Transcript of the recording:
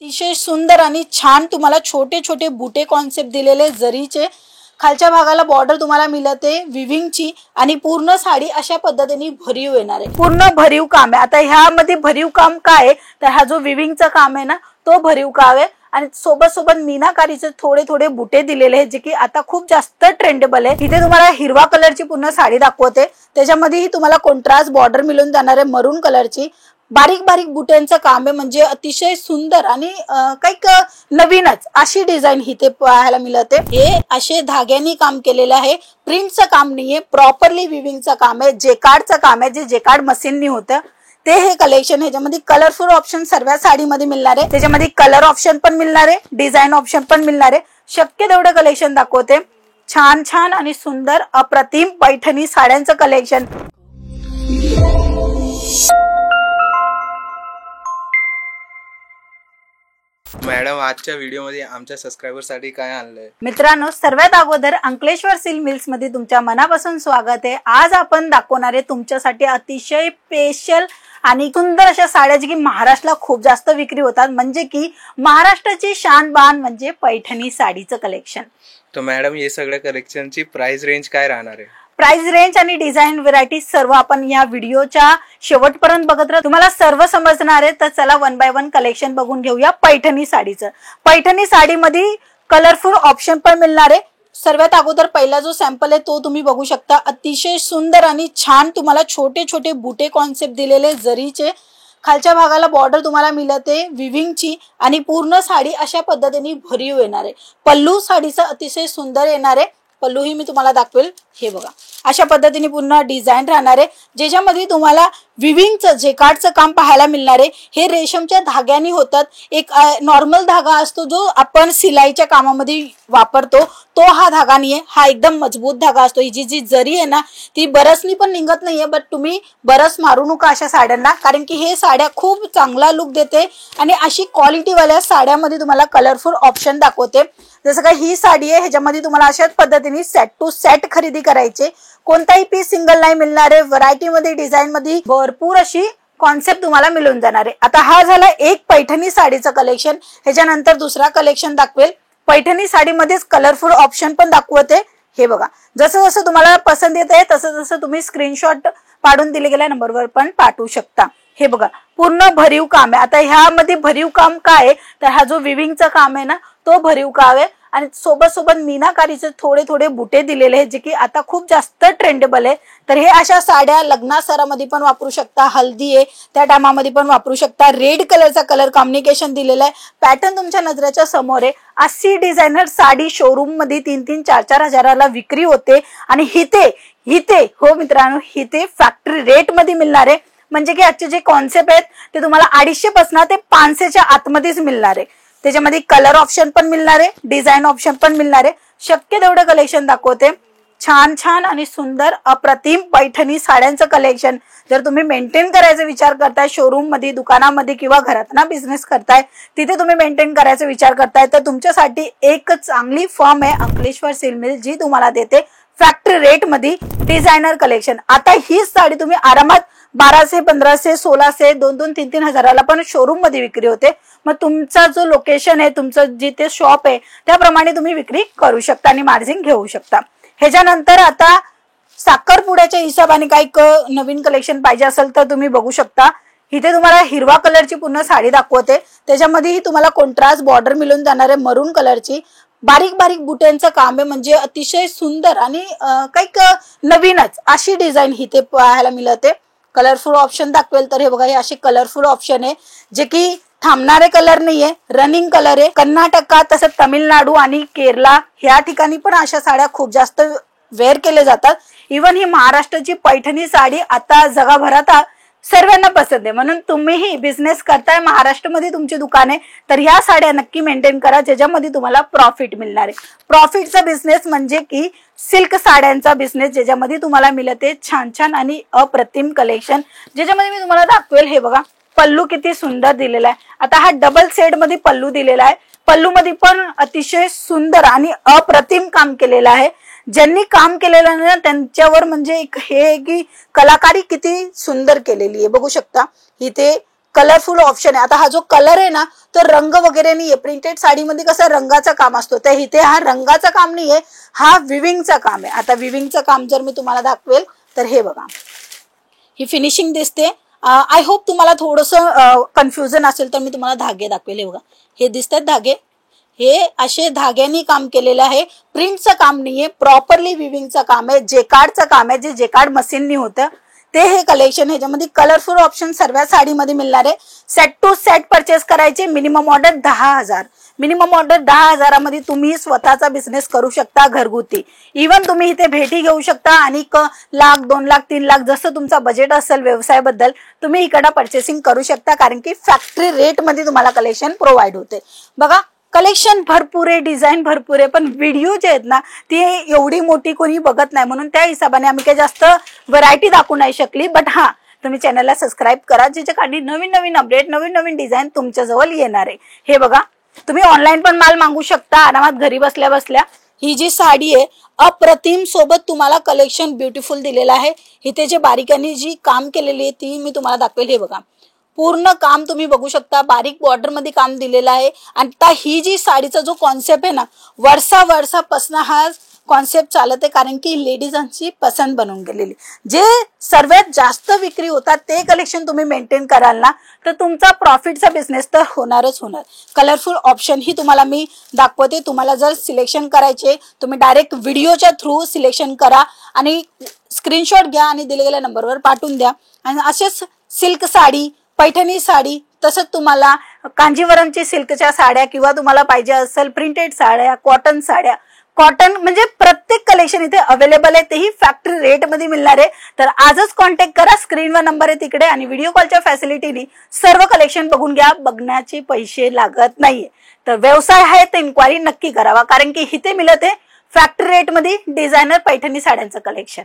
अतिशय सुंदर आणि छान तुम्हाला छोटे छोटे बुटे कॉन्सेप्ट दिलेले जरीचे। खालच्या भागाला बॉर्डर तुम्हाला मिळते विविंगची आणि पूर्ण साडी अशा पद्धतीने भरीव येणार आहे। पूर्ण भरीव काम आहे। आता ह्यामध्ये भरीव काम काय आहे तर हा जो विविंगचा काम आहे ना तो भरीव काम आहे आणि सोबत सोबत मीनाकारीचे थोडे थोडे बुटे दिलेले आहेत जे की आता खूप जास्त ट्रेंडेबल आहे। इथे तुम्हाला हिरवा कलरची पूर्ण साडी दाखवते, त्याच्यामध्येही तुम्हाला कॉन्ट्रास्ट बॉर्डर मिळून जाणार आहे मरून कलरची। बारीक बारीक बुट्यांचं काम आहे म्हणजे अतिशय सुंदर आणि काही नवीनच अशी डिझाइन इथे पाहायला मिळते। हे असे धाग्यांनी काम केलेलं आहे, प्रिंटचं काम नाहीये, प्रॉपरली विविंगचं काम आहे, जेकार्डचं काम आहे जे जेकार्ड मशीननी होतं ते हे कलेक्शन। ह्याच्यामध्ये कलरफुल ऑप्शन सर्व साडीमध्ये मिळणार आहे, त्याच्यामध्ये कलर ऑप्शन पण मिळणार आहे, डिझाइन ऑप्शन पण मिळणार आहे। शक्य तेवढं कलेक्शन दाखवते। छान छान आणि सुंदर अप्रतिम पैठणी साड्यांचं कलेक्शन। मॅडम आजच्या व्हिडिओमध्ये आमच्या सबस्क्रायबरसाठी काय आणलंय? मित्रांनो, सर्वात अगोदर अंकलेश्वर सिल्क मिल्स मध्ये तुमच्या मनापासून स्वागत आहे। आज आपण दाखवणार आहे तुमच्यासाठी अतिशय स्पेशल आणि सुंदर अशा साड्या जी की महाराष्ट्राला खूप जास्त विक्री होतात, म्हणजे की महाराष्ट्राची शान बान म्हणजे पैठणी साडीचं कलेक्शन। तर मॅडम हे सगळ्या कलेक्शनची प्राइस रेंज काय राहणार आहे? प्राइस रेंज आणि डिझाइन व्हरायटी सर्व आपण या व्हिडिओच्या शेवटपर्यंत बघत राहा, तुम्हाला सर्व समजणार आहे। तर चला वन बाय वन कलेक्शन बघून घेऊया पैठणी साडीचं। पैठणी साडीमध्ये कलरफुल ऑप्शन पण मिळणार आहे। सर्वात अगोदर पहिला जो सॅम्पल आहे तो तुम्ही बघू शकता। अतिशय सुंदर आणि छान तुम्हाला छोटे छोटे बुटे कॉन्सेप्ट दिलेले जरीचे। खालच्या भागाला बॉर्डर तुम्हाला मिळते विविंगची आणि पूर्ण साडी अशा पद्धतीने भरीव येणार आहे। पल्लू साडीचा अतिशय सुंदर येणार आहे, पल्लू ही मी तुम्हाला दाखवेल। हे बघा अशा पद्धतीने पूर्ण डिझाइन राहणार आहे, ज्याच्यामध्ये तुम्हाला विविंगचं जेकार्डचं काम पाहायला मिळणार आहे। हे रेशमच्या धाग्याने होतात। एक नॉर्मल धागा असतो जो आपण सिलाईच्या कामामध्ये वापरतो तो हा धागा नाहीये, हा एकदम मजबूत धागा असतो। ही जी जरी आहे ना ती बरसनी पण निघत नाहीये, बट तुम्ही बरस मारू नका अशा साड्यांना, कारण की हे साड्या खूप चांगला लुक देते आणि अशी क्वालिटीवाल्या साड्यामध्ये तुम्हाला कलरफुल ऑप्शन दाखवते। जसं का ही साडी आहे, ह्याच्यामध्ये तुम्हाला अशाच पद्धतीने सेट टू सेट खरेदी करायचे, कोणताही पीस सिंगल नाही मिळणार आहे। व्हरायटी मध्ये डिझाइन मध्ये भरपूर अशी कॉन्सेप्ट तुम्हाला मिळून जाणार आहे। आता हा झाला एक पैठणी साडीचं कलेक्शन, ह्याच्यानंतर दुसरा कलेक्शन दाखवेल। पैठणी साडीमध्येच कलरफुल ऑप्शन पण दाखवते। हे बघा जसं जसं तुम्हाला पसंत येत आहे तसं तसं तुम्ही स्क्रीनशॉट पाडून दिले गेल्या नंबरवर पण पाठवू शकता। हे बघा पूर्ण भरीव काम आहे। आता ह्यामध्ये भरीव काम काय आहे तर हा जो विविंगचा काम आहे ना तो भरीव काम आहे आणि सोबत सोबत मीनाकारीचे थोडे थोडे बुटे दिलेले आहेत जे की आता खूप जास्त ट्रेंडेबल आहे। तर हे अशा साड्या लग्नासरामध्ये पण वापरू शकता, हल्दी आहे त्या टायमामध्ये पण वापरू शकता। रेड कलरचा कलर कॉम्बिनेशन दिलेला आहे, पॅटर्न तुमच्या नजरेच्या समोर आहे। अशी डिझायनर साडी शोरूम मध्ये 3-3, 4-4 हजाराला विक्री होते आणि इथे हो मित्रांनो इथे फॅक्टरी रेट मध्ये मिळणार आहे। म्हणजे की आजचे जे कॉन्सेप्ट आहेत ते तुम्हाला 250 पासून ते 500च्या आतमध्येच मिळणार आहे। त्याच्यामध्ये कलर ऑप्शन पण मिळणार आहे, डिझाइन ऑप्शन पण मिळणार आहे। शक्य तेवढं कलेक्शन दाखवते। छान छान आणि सुंदर अप्रतिम पैठणी साड्यांचं कलेक्शन। जर तुम्ही मेंटेन करायचा विचार करताय शोरूम मध्ये, दुकानामध्ये किंवा घरात ना बिझनेस करताय तिथे तुम्ही मेंटेन करायचा विचार करताय तर तुमच्यासाठी एक चांगली फर्म आहे अंकलेश्वर सिल्क मिल, जी तुम्हाला देते फॅक्टरी रेट मध्ये डिझायनर कलेक्शन। आता ही साडी तुम्ही आरामात 1200, 1500, 1600, 2-2, 3-3 हजाराला पण शोरूम मध्ये विक्री होते। मग तुमचा जो लोकेशन आहे, तुमचं जिथे शॉप आहे त्याप्रमाणे तुम्ही विक्री करू शकता आणि मार्जिन घेऊ शकता। ह्याच्यानंतर आता साखरपुड्याच्या हिशोबाने काही नवीन कलेक्शन पाहिजे असेल तर तुम्ही बघू शकता। इथे तुम्हाला हिरवा कलरची पूर्ण साडी दाखवते, त्याच्यामध्येही तुम्हाला कॉन्ट्रास्ट बॉर्डर मिळून जाणार आहे मरून कलरची। बारीक बारीक बुट्यांचं काम आहे म्हणजे अतिशय सुंदर आणि काही नवीनच अशी डिझाइन इथे पाहायला मिळते। कलरफुल ऑप्शन दाखवेल तर हे बघा हे असे कलरफुल ऑप्शन आहे जे की थांबणारे कलर नाहीये, रनिंग कलर आहे। कर्नाटका तसंच तामिळनाडू आणि केरला ह्या ठिकाणी पण अशा साड्या खूप जास्त वेअर केले जातात। इव्हन ही महाराष्ट्राची पैठणी साडी आता जगभरात सर्वांना पसंत आहे, म्हणून तुम्हीही बिझनेस करताय महाराष्ट्रामध्ये तुमची दुकान आहे तर ह्या साड्या नक्की मेंटेन करा, ज्याच्यामध्ये तुम्हाला प्रॉफिट मिळणार आहे। प्रॉफिटचा बिझनेस म्हणजे की सिल्क साड्यांचा बिझनेस, ज्याच्यामध्ये तुम्हाला मिळते छान छान आणि अप्रतिम कलेक्शन, ज्याच्यामध्ये मी तुम्हाला दाखवेल। हे बघा पल्लू किती सुंदर दिलेला आहे। आता हा डबल सेट मध्ये पल्लू दिलेला आहे, पल्लू मध्ये पण अतिशय सुंदर आणि अप्रतिम काम केलेलं आहे। ज्यांनी काम केलेलं ना त्यांच्यावर म्हणजे हे की कलाकारी किती सुंदर केलेली आहे बघू शकता। इथे कलरफुल ऑप्शन आहे. आता हा जो कलर आहे ना तो रंग वगैरे नाहीये. प्रिंटेड साडीमध्ये कसं रंगाचं काम असतो, तर इथे हा रंगाचं काम नाहीये, हा विविंगचं काम आहे. आता विविंगचं काम जर मी तुम्हाला दाखवेल तर हे बघा, ही फिनिशिंग दिसते. आय होप तुम्हाला थोडंसं कन्फ्युजन असेल तर मी तुम्हाला धागे दाखवेल. हे बघा, हे दिसतात धागे, हे असे धाग्यांनी काम केलेलं आहे. प्रिंटचं काम नाहीये, प्रॉपरली विविंगचं काम आहे, जेकार्डचं काम आहे, जे जेकार्ड मशीननी होतं ते हे कलेक्शन. ह्याच्यामध्ये कलरफुल ऑप्शन सर्व साडीमध्ये मिळणार आहे. सेट टू सेट परचेस करायचे. Minimum order 10,000. मिनिमम ऑर्डर 10,000मध्ये तुम्ही स्वतःचा बिझनेस करू शकता घरगुती. इव्हन तुम्ही इथे भेटी घेऊ शकता आणि 1,00,000, 2,00,000, 3,00,000 जसं तुमचा बजेट असेल व्यवसायाबद्दल तुम्ही इकडे परचेसिंग करू शकता, कारण की फॅक्टरी रेट मध्ये तुम्हाला कलेक्शन प्रोव्हाइड होते. बघा, कलेक्शन भरपूर आहे, डिझाईन भरपूर आहे, पण व्हिडिओ जे आहेत ना ती एवढी मोठी कोणी बघत नाही, म्हणून त्या हिशोबाने आम्ही काही जास्त व्हरायटी दाखवू नाही शकली. बट हा, तुम्ही चॅनलला सबस्क्राईब करा, ज्याच्याकडे नवीन नवीन अपडेट, नवीन नवीन डिझाईन तुमच्याजवळ येणार आहे. हे बघा, तुम्ही ऑनलाईन पण माल मागू शकता आरामात घरी बसल्या बसल्या. ही जी साडी आहे अप्रतिम, सोबत तुम्हाला कलेक्शन ब्युटिफुल दिलेलं आहे. इथे जे बारीकांनी जी काम केलेली आहे ती मी तुम्हाला दाखवेल. हे बघा, पूर्ण काम तुम्ही बघू शकता, बारीक बॉर्डर मध्ये काम दिलेलं आहे. आता ही जी साडीचा जो कॉन्सेप्ट आहे ना, वर्षापासून हा कॉन्सेप्ट चालत आहे, कारण की लेडीजांची पसंत बनून गेलेली. जे सर्वात जास्त विक्री होतात ते कलेक्शन तुम्ही मेंटेन कराल ना तर तुमचा प्रॉफिटचा बिझनेस तर होणारच होणार. कलरफुल ऑप्शन ही तुम्हाला मी दाखवते. तुम्हाला जर सिलेक्शन करायचे तुम्ही डायरेक्ट व्हिडिओच्या थ्रू सिलेक्शन करा आणि स्क्रीनशॉट घ्या आणि दिले गेलेल्या नंबरवर पाठवून द्या. आणि असेच सिल्क साडी, पैठणी साडी, तसंच तुम्हाला कांजीवरमची सिल्कच्या साड्या किंवा तुम्हाला पाहिजे असेल प्रिंटेड साड्या, कॉटन साड्या, कॉटन म्हणजे प्रत्येक कलेक्शन इथे अवेलेबल आहे, तेही फॅक्टरी रेट मध्ये मिळणार आहे. तर आजच कॉन्टॅक्ट करा, स्क्रीनवर नंबर आहे तिकडे, आणि व्हिडिओ कॉलच्या फॅसिलिटीनी सर्व कलेक्शन बघून घ्या. बघण्याचे पैसे लागत नाहीये. तर व्यवसाय आहे तर इन्क्वायरी नक्की करावा, कारण की इथे मिळत आहे फॅक्टरी रेट मध्ये डिझायनर पैठणी साड्यांचं कलेक्शन.